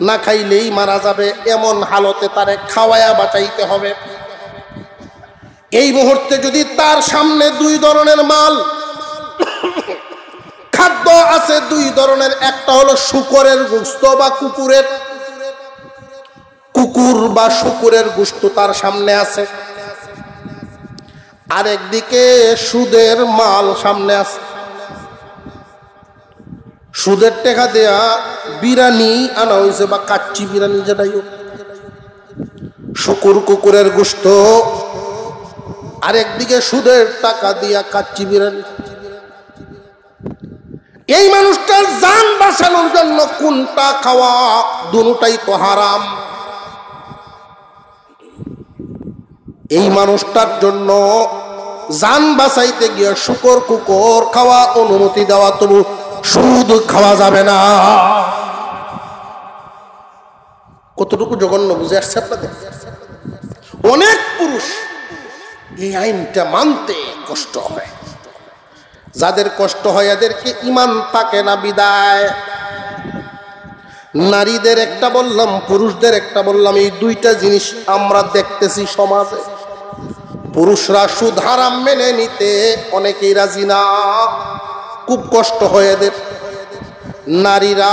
না খাইলেই মারা যাবে, এমন হালতে তারে খাওয়ায়া বাঁচাইতে হবে। এই মুহূর্তে যদি তার সামনে 2 ধরনের মাল খাদ্য আছে, 2 ধরনের, একটা হলো শুকরের গোশত বা কুকুর বা শুকুরের গোশত তার সামনে আছে, আরেকদিকে সুদের মাল সামনে আছে। সুদের টাকা দেয়া বিরিয়ানি আনা হয়েছে বা কাচ্চি বিরিয়ানি, যেটাই হোক, শুকুর কুকুরের গোশত, আরেকদিকে সুদের টাকা দিয়া কাচ্চি বিরিয়ানি। এই মানুষটার জান বাঁচানোর জন্য কোনটা খাওয়া, দুটোটাই তো হারাম। এই মানুষটার জন্য জান বাঁচাইতে গিয়ে শুকর কুকুর খাওয়া অনুমতি দেওয়া, তবু সুদ খাওয়া যাবে না। কতটুকু জঘন্য বুঝে আসছে আপনাদের? অনেক পুরুষ এই আইনটা মানতে কষ্ট হয়। যাদের কষ্ট হয় এদেরকে ইমান থাকে না বিদায়। নারীদের একটা বললাম, পুরুষদের একটা বললাম, এই দুইটা জিনিস আমরা দেখতেছি সমাজে। পুরুষরা সুদ হারাম মেনে নিতে অনেকেই রাজি না, খুব কষ্ট হয় এদের। নারীরা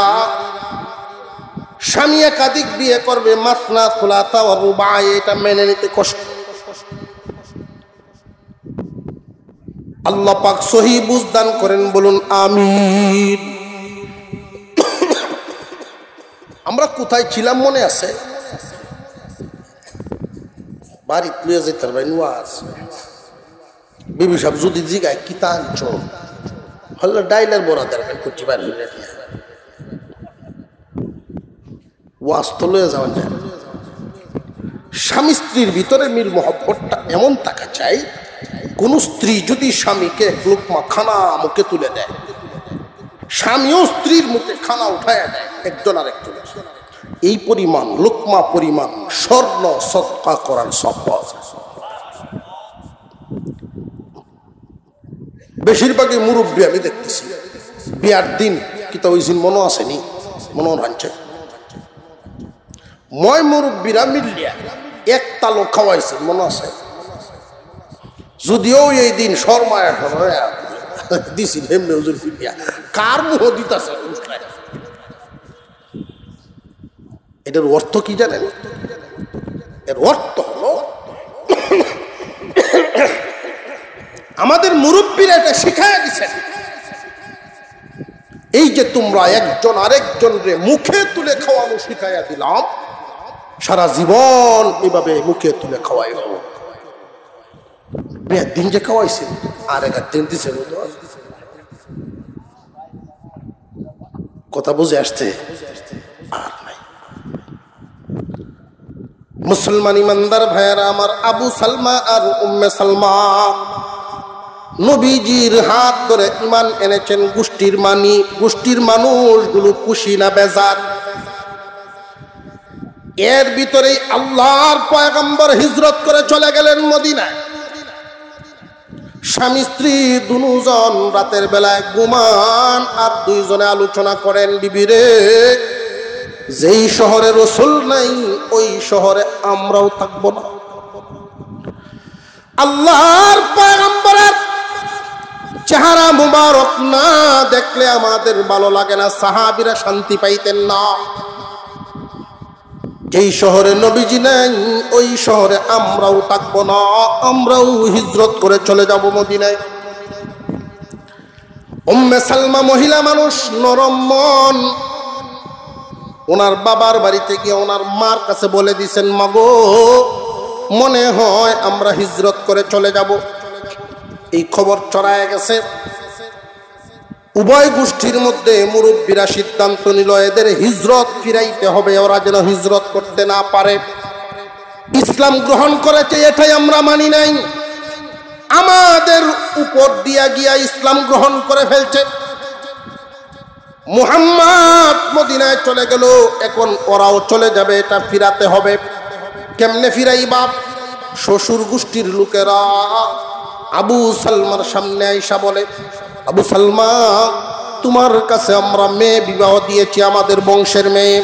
স্বামী একাধিক বিয়ে করবে, মাসনা সুলাসা ওয়া রুবা, এটা মেনে নিতে কষ্ট। আল্লাহ পাক সহি বুঝদান করেন, বলুন আমিন। আমরা কোথায় ছিলাম মনে আছে? বাড়ি তুলে যেতে পারবেন ওয়াজ। বিবি সাহেব যদি জিগায় কি তা আনছো, হলো ডাইলের বড়া দেবেন কুচি বাড়ি ওয়াজ তো লয়ে যাওয়া যায়। স্বামী স্ত্রীর ভিতরে মিল মহব্বতটা এমন থাকা চাই, কোন স্ত্রী যদি স্বামীকে এক লোকমা খানা মুখে তুলে দেয়, স্বামীও স্ত্রীর মুখে খানা উঠায় দেয় একজন আরেকজন, এই পরিমাণ লোকমা পরিমাণ স্বর্ণ সদকা করার সব পাওয়া যায়। বেশিরভাগই মুরব্বী আমি দেখতেছি বিয়ার দিন কিতা ওই দিন মনে আসেনি, মনে রাখছে ময় মুরব্বীরা মিলিয়া এক তালো খাওয়াইছে মনে আছে। যদিও এই দিন শর্মায় দিছি হেমনে হুজুর ফিরিয়া কার মুহ দিতেছে। এটার অর্থ কি জানেন? এর অর্থ হলো আমাদের মুরব্বীরা এটা শিখাইয়া দিচ্ছেন, এই যে তোমরা একজন আরেকজন রে মুখে তুলে খাওয়ানো শিখাইয়া দিলাম, সারা জীবন এভাবে মুখে তুলে খাওয়াই হবো। দিন যে খাওয়াইছেন আর এক দিন দিচ্ছেন, কথা বুঝে আসছে? আর নাই। মুসলমান ইমানদার ভাইয়েরা আমার, আবু সালমা আর উম্মে সালমা নবীজির হাত ধরে ইমান এনেছেন। গোষ্ঠীর মানুষগুলো খুশি না বেজার? এর ভিতরেই আল্লাহর পয়গম্বর হিজরত করে চলে গেলেন মদিনায়। স্বামী স্ত্রী দুজন রাতের বেলায় ঘুমান আর দুইজনে আলোচনা করেন, বিবিরে যেই শহরে রাসূল নাই ওই শহরে আমরাও থাকবো না। আল্লাহর পয়গম্বরের চেহারা মুবারক না দেখলে আমাদের ভালো লাগে না, সাহাবীরা শান্তি পাইতেন না। যেই শহরে নবীজি নাই ওই শহরে আমরাও থাকবো না, আমরাও হিজরত করে চলে যাব মদিনায়। উম্মে সালমা মহিলা মানুষ, নরম মন, ওনার বাবার বাড়িতে গিয়ে ওনার মার কাছে বলে দিছেন, মাগো মনে হয় আমরা হিজরত করে চলে যাব। এই খবর ছড়ায় গেছে। উভয় গোষ্ঠীর মধ্যে মুরব্বীরা সিদ্ধান্ত নিল এদের হিজরত ফিরাইতে হবে, ওরা যেন হিজরত করতে না পারে। ইসলাম গ্রহণ করেছে এটাই আমরা মানি নাই, আমাদের উপর দিয়া গিয়া ইসলাম গ্রহণ করে ফেলছে। মুহাম্মদ মদিনায় চলে গেল, এখন ওরাও চলে যাবে, এটা ফিরাতে হবে। কেমনে ফিরাই বাপ? শ্বশুর গোষ্ঠীর লোকেরা আবু সালমার সামনে আইসা বলে, আবু সালমা তোমার কাছে আমরা মেয়ে বিবাহ দিয়েছি, আমাদের বংশের মেয়ে,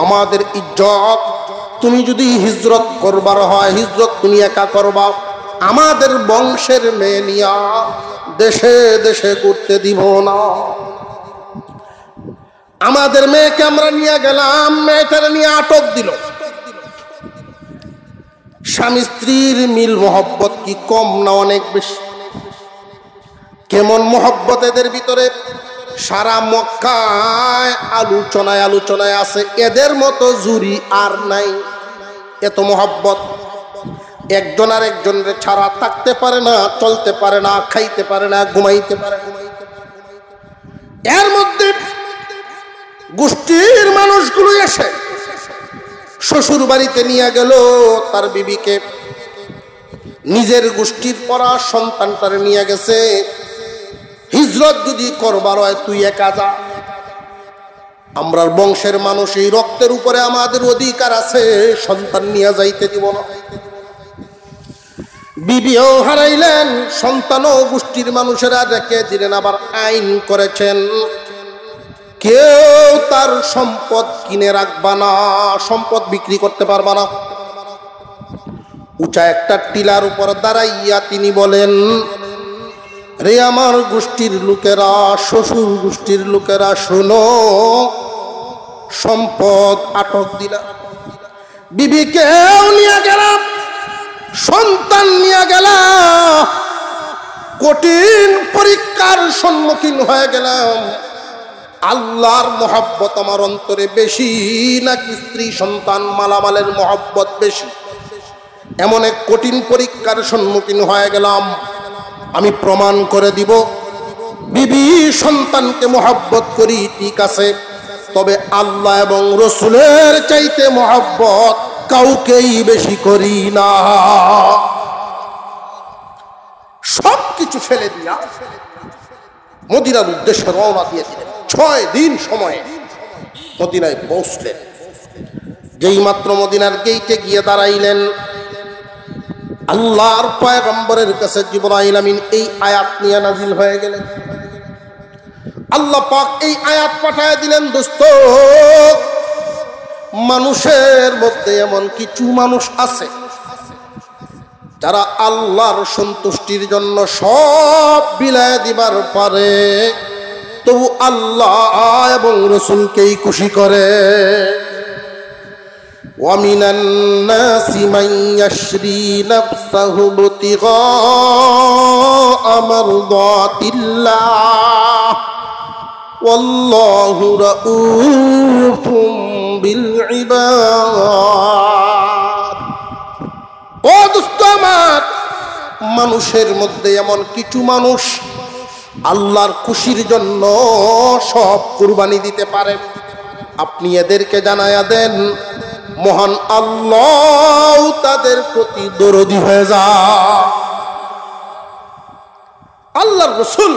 আমাদের ইজ্জত, তুমি যদি হিজরত করবার হয় হিজরত তুমি একা করবা, আমাদের বংশের মেয়ে নিয়া দেশে দেশে ঘুরতে দিব না। আমাদের মেয়েকে আমরা নিয়ে গেলাম, মেয়েটারে নিয়ে আটক দিল। স্বামী স্ত্রীর মিল মোহব্বত কি কম না অনেক বেশি? কেমন মোহব্বত এদের ভিতরে! সারা মক্কায় আলোচনায় আলোচনায় আছে, এদের মতো জুরি আর নাই। এত মোহব্বত, একজন আর একজনের ছাড়া থাকতে পারে না, চলতে পারে না, খাইতে পারে না, ঘুমাইতে পারে না। এর মধ্যে গোষ্ঠীর মানুষগুলো এসে শ্বশুর বাড়িতে নিয়ে গেল তার বিবিকে। নিজের গোষ্ঠীর পরা সন্তানটারে নিয়ে গেছে, হিজরত যদি করবার হয় তুই একা যা, আমরার বংশের মানুষ, এই রক্তের উপরে আমাদের অধিকার আছে, সন্তান নিয়ে যাইতে দিব না। বিবিও হারাইলেন, সন্তানও গোষ্ঠীর মানুষেরা রেখে দিলেন। আবার আইন করেছেন কেউ তার সম্পদ কিনে রাখবা না, সম্পদ বিক্রি করতে পারবা না। উঁচা একটা টিলার উপর দাঁড়াইয়া তিনি বলেন, রে আমার গোষ্ঠীর লোকেরা, শ্বশুর গোষ্ঠীর লোকেরা, শোনো, সম্পদ আটক দিলাম, বিবিকেও নিয়ে গেলাম, সন্তান নিয়ে গেলাম, কঠিন পরীক্ষার সম্মুখীন হয়ে গেলাম। আল্লাহর মহব্বত আমার অন্তরে বেশি নাকি স্ত্রী সন্তান মালামালের মহব্বত বেশি? এমন এক কঠিন পরীক্ষার সম্মুখীন হয়ে গেলাম। আমি প্রমাণ করে দিব, বিবি সন্তানকে মহব্বত করি ঠিক আছে, তবে আল্লাহ এবং রসুলের চাইতে মহব্বত কাউকেই বেশি করি না। সব কিছু ফেলে দিয়া মদিনার উদ্দেশ্যে রওনা দিয়ে দিলেন। 6 দিন সময়ে মদিনায় পৌঁছলেন। যেই মাত্র মদিনার গেইটে গিয়ে দাঁড়াইলেন, আল্লাহর পয়গম্বরের কাছে জিবরাইল আমিন এই আয়াত নিয়ে নাজিল হয়ে গেলেন। আল্লাহ পাক এই আয়াত পাঠায় দিলেন, দোস্ত, মানুষের মধ্যে এমন কিছু মানুষ আছে যারা আল্লাহর সন্তুষ্টির জন্য সব বিলায় দিবার পারে, তবু আল্লাহ এবং রসুলকেই খুশি করে। وَمِنَ النَّاسِ مَن يَشْرِي نَفْسَهُ ابْتِغَاءَ مَرْضَاتِ اللَّهِ وَاللَّهُ رَءُوفٌ بِالْعِبَادِ। ও দোস্ত আমার, মানুষের মধ্যে এমন কিছু মানুষ আল্লাহর খুশির জন্য সব কুরবানি দিতে পারে। আপনি এদেরকে জানায়া দেন, মহান আল্লাহ তাদের প্রতি দরদি হয়ে যায়। আল্লাহর রাসূল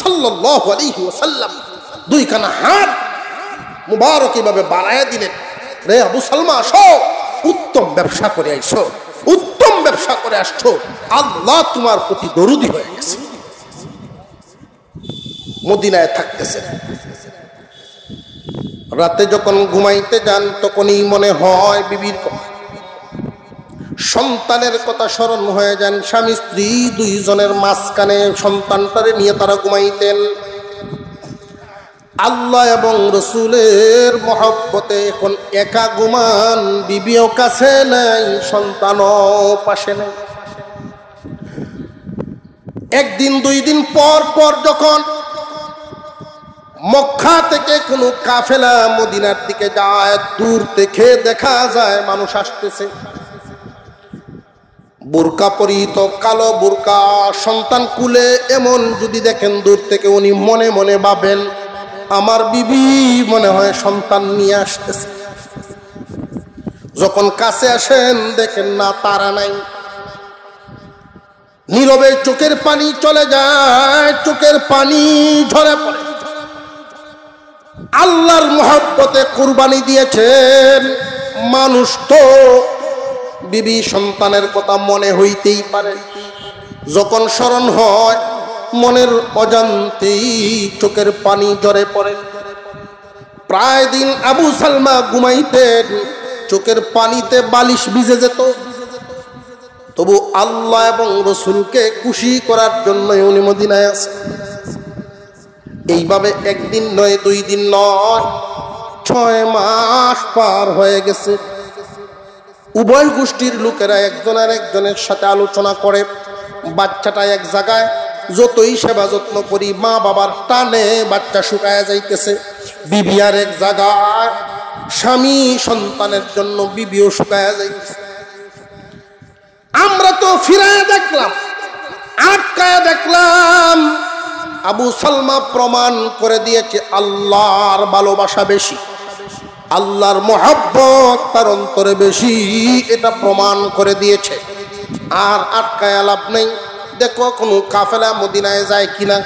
সাল্লাল্লাহু আলাইহি ওয়াসাল্লাম দুইখানা হাত মুবারক এভাবে বাড়ায়া দিলেন, রে আবু সালমা, আসো, উত্তম ব্যবসা করে আইছো, উত্তম ব্যবসা করে আসছো, আল্লাহ তোমার প্রতি দরদি হয়ে গেছে। মদিনায় থাকতেছেন, রাতে যখন ঘুমাইতে যান তখনই মনে হয় বিবির কথা, সন্তানের কথা স্মরণ হয়ে যান। স্বামী স্ত্রী দুইজনের মাঝখানে সন্তানটারে নিয়ে তারা ঘুমাইতেন। আল্লাহ এবং রসুলের মহব্বতে এখন একা ঘুমান, বিবিও কাছে নাই, সন্তানও পাশে নেই। একদিন 2 দিন পর পর যখন মক্কা থেকে কোনো কাফেলা মদিনার দিকে যায়, দূর থেকে দেখা যায় মানুষ আসতেছে, বোরকা পরিহিত, কালো বোরকা, সন্তান কুলে। এমন যদি দেখেন দূর থেকে, উনি মনে মনে ভাবেন আমার বিবি মনে হয় সন্তান নিয়ে আসতেছে। যখন কাছে আসেন দেখেন না, তারা নাই। নীরবে চোখের পানি চলে যায়, চোখের পানি ঝরে পড়ে। আল্লাহর মহব্বতে কুরবানি দিয়েছেন মানুষ, তো বিবি সন্তানের কথা মনে হইতেই পারে। যখন স্মরণ হয়, মনের অজান্তেই চোখের পানি ঝরে পড়ে। প্রায় দিন আবু সালমা ঘুমাইতেন, চোখের পানিতে বালিশ ভিজে যেত, তবু আল্লাহ এবং রসুলকে খুশি করার জন্য উনি মদিনায় আছেন। এইভাবে একদিন নয়, 2 দিন নয়, 6 মাস পার হয়ে গেছে। উভয় গোষ্ঠীর লোকেরা একজন আর একজনের সাথে আলোচনা করে, বাচ্চাটা এক জায়গায়, যতই সেবা যত্ন করি মা বাবার টানে বাচ্চা শুকায় যাইতেছে। বিবি আর এক জায়গায়, স্বামী সন্তানের জন্য বিবিও শুকায় যাইতেছে। আমরা তো ফিরায় দেখলাম, আটকায় দেখলাম, আবু সালমা প্রমাণ করে দিয়েছে আল্লাহর ভালোবাসা বেশি, আল্লাহর মহব্বত তার অন্তরে বেশি, এটা প্রমাণ করে দিয়েছে। আর আটকায় লাভ নেই। দেখো কোনো কাফেলা মদিনায় যায় কিনা,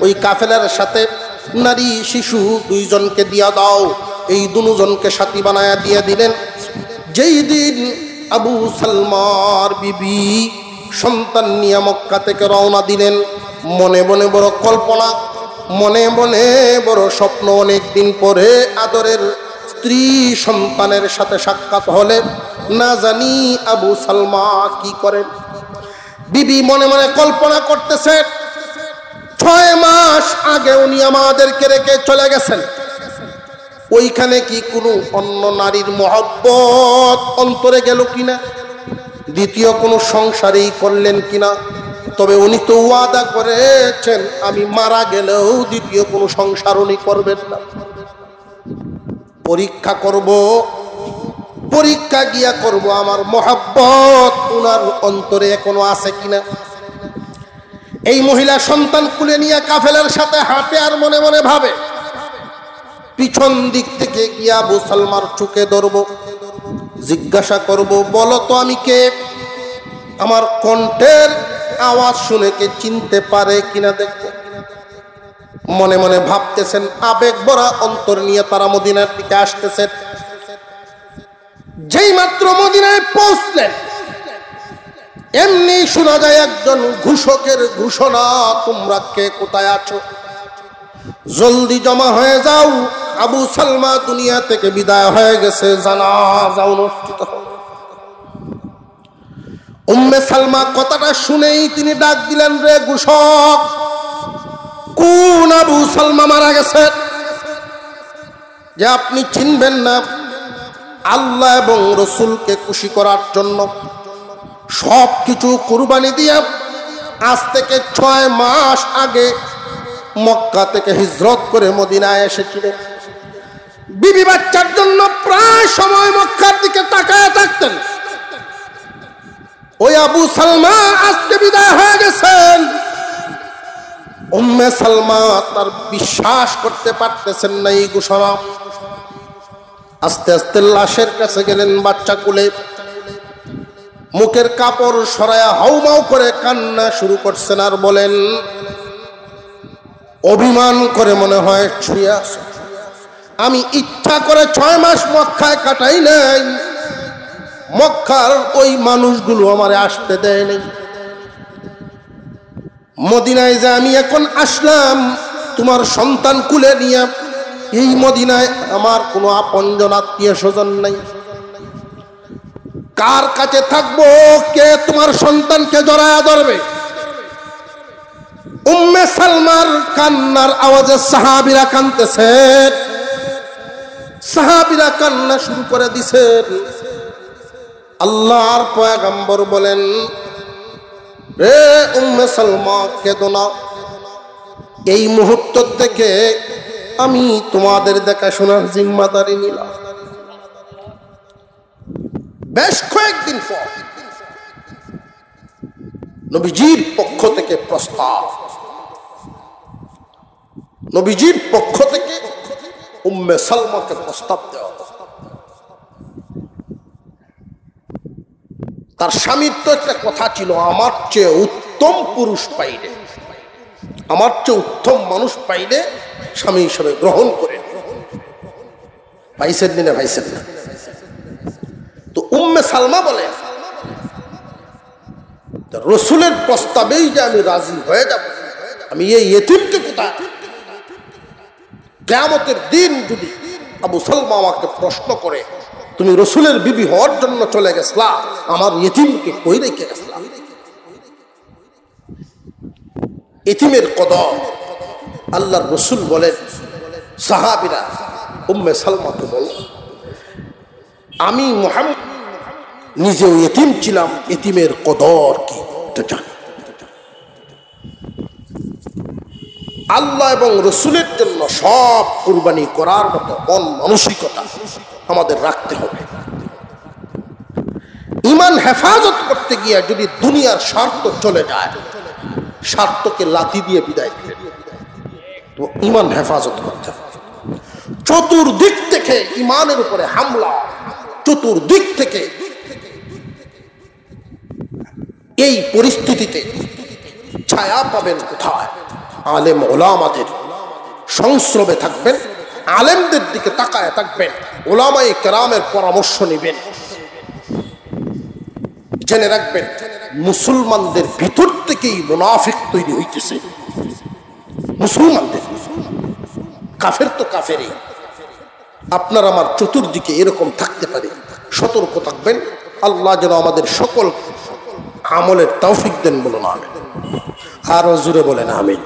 ওই কাফেলার সাথে নারী শিশু দুইজনকে দিয়া দাও। এই দুজনকে সাথী বানায়া দিয়ে দিলেন। যেই দিন আবু সালমার বিবি সন্তান নিয়ে মক্কা থেকে রওনা দিলেন, মনে মনে বড় কল্পনা, মনে মনে বড় স্বপ্ন। অনেক দিন পরে আদরের স্ত্রী সন্তানের সাথে সাক্ষাৎ হলে না জানি আবু সালমা কি করেন। বিবি মনে মনে কল্পনা করতেছে, 6 মাস আগে উনি আমাদেরকে রেখে চলে গেছেন, ওইখানে কি কোনো অন্য নারীর মহব্বত অন্তরে গেল কিনা, দ্বিতীয় কোনো সংসারই করলেন কিনা। তবে উনি তো ওয়াদা করেছেন আমি মারা গেলেও দ্বিতীয় কোনো সংসার উনি করবেন না। পরীক্ষা করব, পরীক্ষা গিয়া করব আমার মহব্বত উনার অন্তরে এখনো আছে কিনা। এই মহিলা সন্তান কুলে নিয়ে কাফেলার সাথে হাঁটে আর মনে মনে ভাবে, পিছন দিক থেকে গিয়া আবু সালমার চোখে ধরব, জিজ্ঞাসা করব, বলো তো আমি কে, আমার কণ্ঠের আওয়াজ শুনে কে চিনতে পারে কিনা দেখব। মনে মনে ভাবতেছেন, আবেগ ভরা অন্তর নিয়ে তারা মদিনার দিকে আসতেছেন। যেই মাত্র মদিনায় পৌঁছলেন, এমনি শোনা যায় একজন ঘোষকের ঘোষণা, তোমরা কে কোথায় আছো, জলদি জমা হয়ে যাও, আবু সালমা দুনিয়া থেকে বিদায় হয়ে গেছে, জানাজা অনুষ্ঠিত হবে। উম্মে সালমা কথাটা শুনেই তিনি ডাক দিলেন, রে ঘোষক, কোন আবু সালমা মারা গেছে যে আপনি চিনবেন না? আল্লাহ এবং রসুলকে খুশি করার জন্য সব কিছু কুরবানি দিয়ে আজ থেকে 6 মাস আগে মক্কা থেকে হিজরত করে মদিনায় এসেছিলেন। বিবি বাচ্চার জন্য প্রায় সময় মক্কার দিকে তাকায় থাকতেন। ওই আবু সালমা আজকে বিদায় হয়ে গেছেন। উম্মে সালমা তার বিশ্বাস করতে পারতেছেন না এই ঘোষণা। আস্তে আস্তে লাশের কাছে গেলেন, বাচ্চা কুলে মুখের কাপড় সরায়া হাউমাউ করে কান্না শুরু করছেন আর বলেন, অভিমান করে মনে হয় ছুঁয়ে আসে, আমি ইচ্ছা করে 6 মাস মক্কায় কাটাই নাই, মক্কার ওই মানুষগুলো আমারে আসতে দেয় নাই। মদিনায় যে আমি এখন আসলাম তোমার সন্তান কুলে নিয়ে, এই মদিনায় আমার কোনো আপনজন আত্মীয় স্বজন নাই, কার কাছে থাকবো, কে তোমার সন্তানকে জড়ায়া ধরবে? উম্মে সালমার কান্নার আওয়াজে সাহাবীরা কাঁদতেছে, সাহাবীরা কান্না শুরু করে দিছেন। আল্লাহর পয়গম্বর বলেন, রে উম্মে সালমা কেঁদো না, এই মুহূর্ত থেকে আমি তোমাদের দেখাশোনার জিম্মাদারি নিলাম। বেশ কয়েকদিন পর নবীজির পক্ষ থেকে প্রস্তাব, নবীজির পক্ষ থেকে উম্মে সালমাকে প্রস্তাব দেওয়া। তার স্বামীর তো একটা কথা ছিল, আমার চেয়ে উত্তম পুরুষ পাইলে, আমার চেয়ে উত্তম মানুষ পাইলে স্বামী হিসেবে গ্রহণ করে। পাইছেন দিনে পাইছেন না? তো উম্মে সালমা বলে, রসুলের প্রস্তাবেই যে আমি রাজি হয়ে যাব, আমি এই ইতিমকে কোথায়? কিয়ামতের দিন যদি আবু সালমা আমাকে প্রশ্ন করে, তুমি রসুলের বিবি হওয়ার জন্য চলে গেছলা, আমার ইতিমকে কই রেখে গেছলা? ইতিমের কদর আল্লাহর রসুল বলেন, সাহাবীরা উম্মে সালমাকে বলো, আমি মুহাম্মদ নিজেও ইতিম ছিলাম, ইতিমের কদর কি এটা জানি। আল্লাহ এবং রসুলের জন্য সব কুরবানি করার মতো মন মানসিকতা আমাদের রাখতে হবে। ঈমান হেফাজত করতে গিয়ে যদি দুনিয়ার স্বার্থ চলে যায়, স্বার্থকে লাথি দিয়ে বিদায় দিবে, তো ঈমান হেফাজত করতে হবে। চতুর্দিক থেকে ঈমানের উপরে হামলা, চতুর্দিক থেকে এই পরিস্থিতিতে ছায়া পাবেন কোথায়? আলেম ওলামাদের সংস্রবে থাকবেন, আলেমদের দিকে তাকায় থাকবেন, ওলামায়ে কেরামের পরামর্শ নেবেন। জেনে রাখবেন মুসলমানদের ভিতর থেকেই মুনাফিক তৈরি হইতেছে। মুসলমানদের, কাফের তো কাফেরই। আপনার আমার চতুর্দিকে এরকম থাকতে পারে, সতর্ক থাকবেন। আল্লাহ যেন আমাদের সকল আমলের তৌফিক দেন, বলুন আমিন। আরো জোরে বলেন আমিন।